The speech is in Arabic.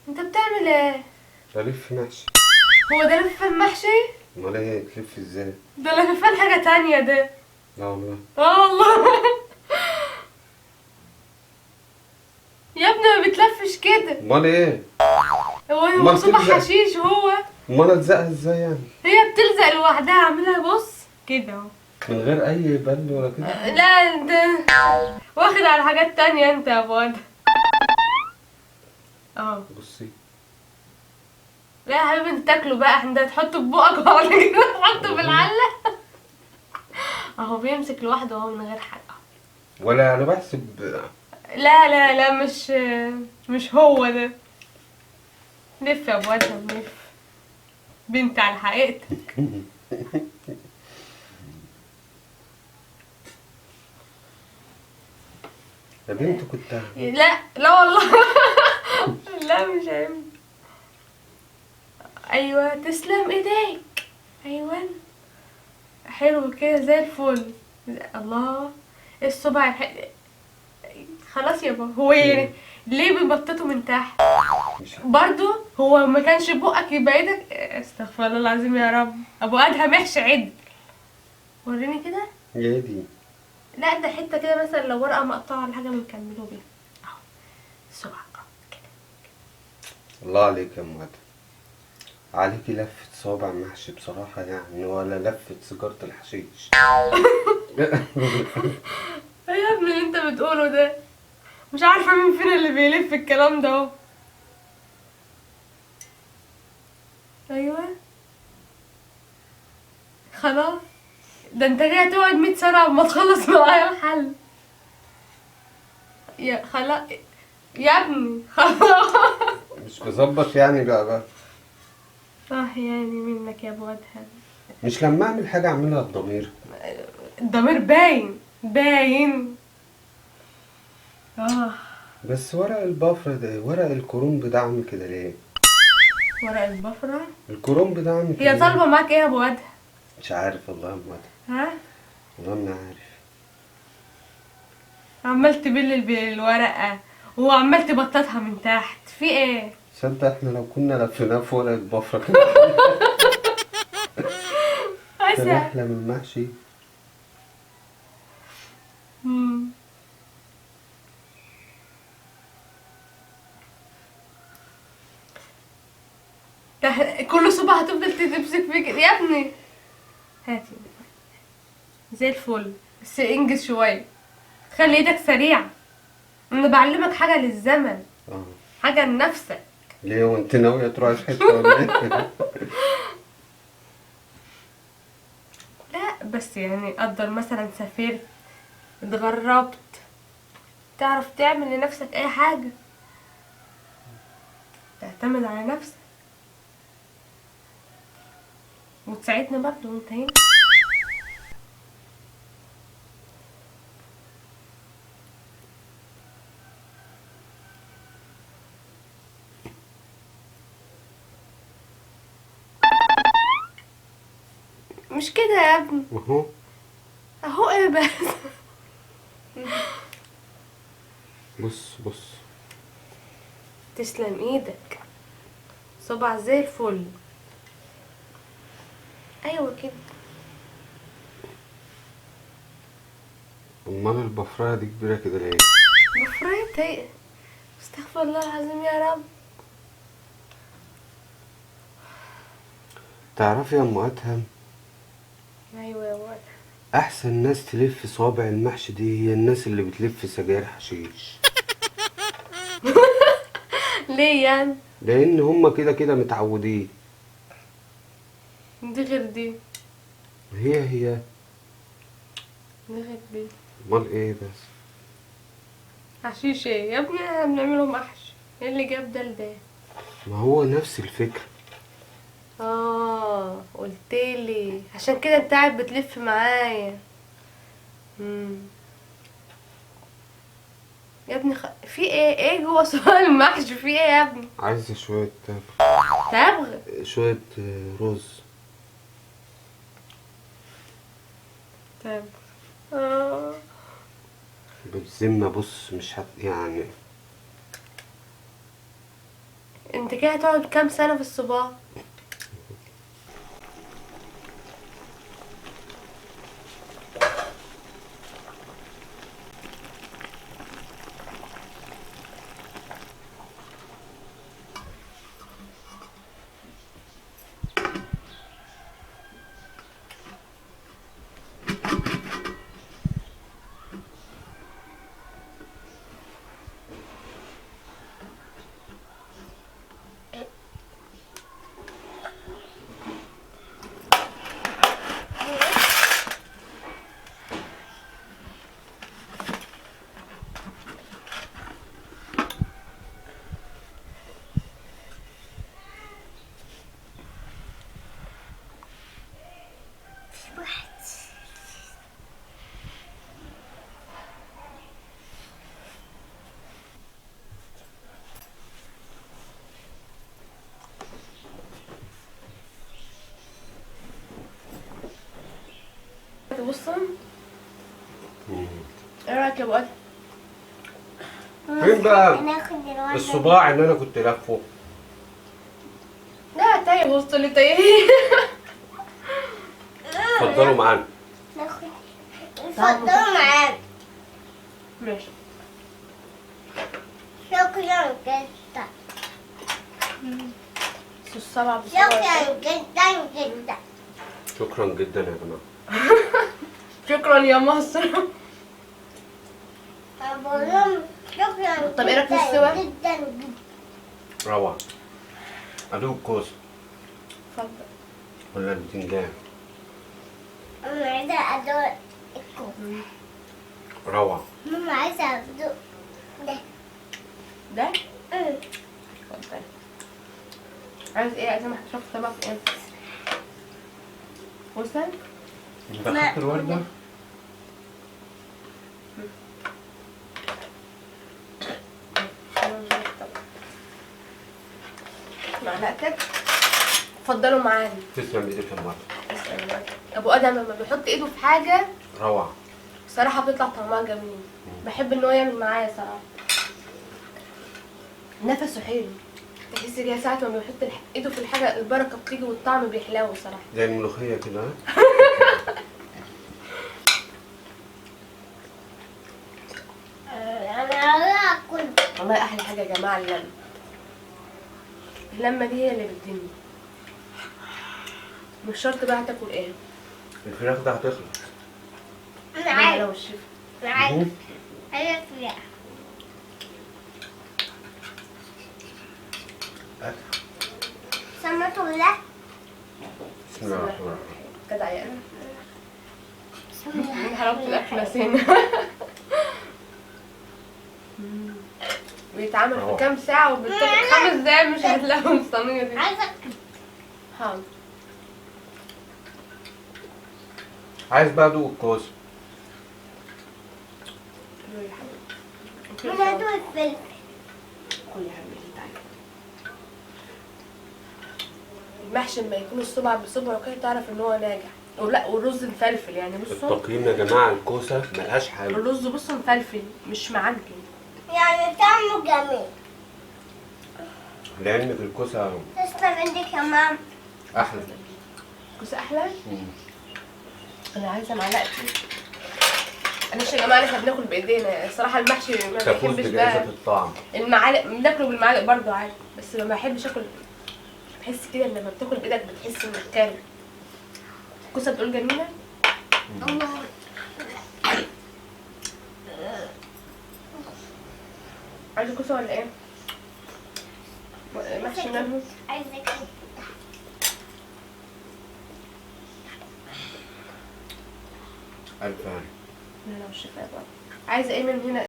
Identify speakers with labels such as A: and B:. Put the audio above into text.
A: انت بتعمل ايه؟
B: بلف محشي.
A: هو ده لفان محشي؟
B: امال ايه تلف ازاي؟
A: ده لفان حاجة تانية ده.
B: لا والله.
A: اه والله. يا ابني ما بتلفش كده.
B: امال ايه؟
A: هو
B: امال
A: صباع
B: تلزق؟
A: حشيش هو.
B: امال الزقها ازاي يعني؟
A: هي بتلزق لوحدها، اعملها بص كده اهو.
B: من غير اي بل ولا كده؟
A: لا انت واخد على حاجات تانية انت يا ابو ادهم. اه.
B: بصي.
A: لا يا حبيبي انت تاكله بقى، انت تحطه في بقك وبعد كده تحطه في العلة. اهو بيمسك لوحده اهو من غير حاجة.
B: ولا انا بحسب.
A: لا لا لا مش هو ده. لف يا ابو ادهم لف. بنت على حقيقتك.
B: يا بنت كنت.
A: لا لا والله. لا مش عيب. ايوه تسلم ايديك. ايوه حلو كده زي الفل. الله. إيه الصبع خلاص يابا هو يعني ليه بيبططوا من تحت؟
B: مش
A: برضو هو ما كانش بقك يبقى ايدك. استغفر الله العظيم يا رب. ابو ادهم محشي عدل. وريني كده.
B: هي دي.
A: لا ده حته كده مثلا لو ورقه مقطوعه ولا حاجه بنكمله بيها اهو. الصبع كده.
B: الله عليك يا ام ادم. عليكي لفة صوابع محشي بصراحة يعني، ولا لفة سيجارة الحشيش.
A: ايه يا ابني اللي انت بتقوله ده؟ مش عارفه مين فينا اللي بيلف الكلام ده اهو. ايوه خلاص. ده انت جاي تقعد 100 سنه عما تخلص معايا الحل. يا خلاص يا ابني خلاص.
B: مش مظبط يعني بقى.
A: صح يعني منك يا ابو ادهم.
B: مش لما اعمل حاجة اعملها بضمير.
A: الضمير باين باين. اه.
B: بس ورق البفر ده، ورق الكرنب ده عامل كده ليه؟
A: ورق البفرة.
B: الكرنب ده عامل كده
A: هي
B: ليه؟
A: طالبة معاك ايه يا ابو ادهم؟
B: مش عارف والله يا ام ادم.
A: ها.
B: والله ما عارف.
A: عمال تبل بالورقة وعمال تبططها من تحت في ايه؟
B: تصدق احنا لو كنا لفيناه في ورق البفرة كان
A: اسع.
B: احلى من المحشي.
A: مم. كل صبح هتفضل تمسك فيك يا ابني. هاتي. زي الفل بس انجز شوية. خلي ايدك سريعة. انا بعلمك حاجة للزمن.
B: اه.
A: حاجة لنفسك.
B: ليه وانت ناوية تروحي في حتة ولا ايه؟
A: لا بس يعني قدر مثلا سافرت اتغربت تعرف تعمل لنفسك اي حاجة. تعتمد على نفسك وتساعدني برضه وانت هنا. مش كده يا ابني.
B: اهو.
A: اهو ايه بس.
B: بص بص.
A: تسلم ايدك. صبع زي الفل. ايوه كده.
B: امال البفرايه دي كبيرة كده ليه؟
A: مفريت هي. استغفر الله العظيم يا رب.
B: تعرفي يا ام ادهم،
A: ايوه يا ولد.
B: احسن ناس تلف صوابع المحشي دي هي الناس اللي بتلف سجاير حشيش.
A: ليه يعني؟
B: لان هما كده كده متعودين.
A: دي غير دي.
B: هي.
A: دي غير دي.
B: امال ايه بس؟
A: حشيش ايه يا ابني؟ احنا بنعمله محشي. ايه اللي جاب ده لده؟
B: ما هو نفس الفكرة.
A: قلتلي عشان كده انت قاعد بتلف معايا. يا ابني في ايه جوه صباع المحشي في ايه يا ابني؟
B: عايزة شوية
A: تبغ.
B: شوية رز.
A: تبغ. اه.
B: بالذمة بص مش يعني.
A: انت كده هتقعد كام سنة في الصباع؟ بص، ايه رايك يا ابو ادم؟
B: فين بقى
C: هناخد الوردة.
B: الصباع اللي انا كنت لافه؟
A: لا تايه، وسط اللي تايه.
B: اتفضلوا معانا.
C: ناخد اتفضلوا معاك.
A: ماشي.
C: شكرا جدا.
A: السبعة بالصبع.
C: شكرا جدا جدا.
B: شكرا جدا يا جماعه.
A: شكرا يا مصر.
C: بقول لهم شكرا.
A: طب ايه رايك في السوا؟
C: جدا جدا.
B: روعه. ادوق الكوسه
A: اتفضل.
B: ولا البتنجان؟
C: أنا عايزة أدوق الكوب.
B: روعه.
C: ماما عايزة أدوق ده.
A: ده؟ اتفضل. عايز ايه يا سامح؟ شوف طبق ايه؟ وصل؟
B: انت خدت الورده؟
A: معلقتك. اتفضلوا معانا.
B: تسلم ايدك يا مرة.
A: ابو ادم لما بيحط ايده في حاجه
B: روعه.
A: صراحه بتطلع طعمها جميل. بحب ان هو يعمل معايا صراحه. نفسه حلو. تحس كده ساعه ما بيحط ايده في الحاجه البركه بتيجي والطعم بيحلو صراحه.
B: زي الملوخيه كده.
C: أنا هاكل.
A: والله احلى حاجه يا جماعه اللمه دي هي اللي بتدني. مش شرط بقى تاكل ايه.
B: الفراخ ده هتخلص.
C: أنا عايزة.
A: لو الشيف
C: أنا عايزة. عايزة فراخ. سمعتوا ولا؟
B: بسم الله الرحمن الرحيم.
A: جدع يا انا.
C: بسم الله.
A: من حلاوه الاكل نسينا. بيتعمل في كام ساعه وبيتاكل 5 دقايق مش هتلاقوا الصينيه دي.
C: عايزة أكل.
A: حاضر.
B: عايز بقى ادوق الكوسه.
A: كلوا يا حبيبي.
C: أنا أدوق الفلفل.
A: كل يا حبيبي تعالى. المحشي لما يكون الصبع بصبعه كده تعرف ان هو ناجح. ولا والرز مفلفل يعني بصوا.
B: التقييم يا جماعه الكوسه ملهاش حل.
A: الرز بصوا مفلفل مش معجن.
C: يعني طعمه جميل.
B: لعلمك الكوسه
C: تسلم ايدك يا ماما.
B: احلى.
A: كوسه احلى. انا عايزه معلقتي. معلش يا جماعه احنا بناكل بايدينا الصراحه المحشي ما
B: تفوز
A: بحبش
B: بجائزه
A: بقى.
B: الطعم.
A: المعالق بناكله بالمعالق برضه عادي بس ما بحبش اكل. بحس كده ان لما بتاكل بايدك بتحس انك كامل. الكوسه بتقول جميله.
C: الله.
A: عايزه كوسه ولا ايه؟ محشي منهم.
C: عايزة أكل.
B: الف هنا.
A: لا لا مش شفايف بقى. عايزه ايه من هنا؟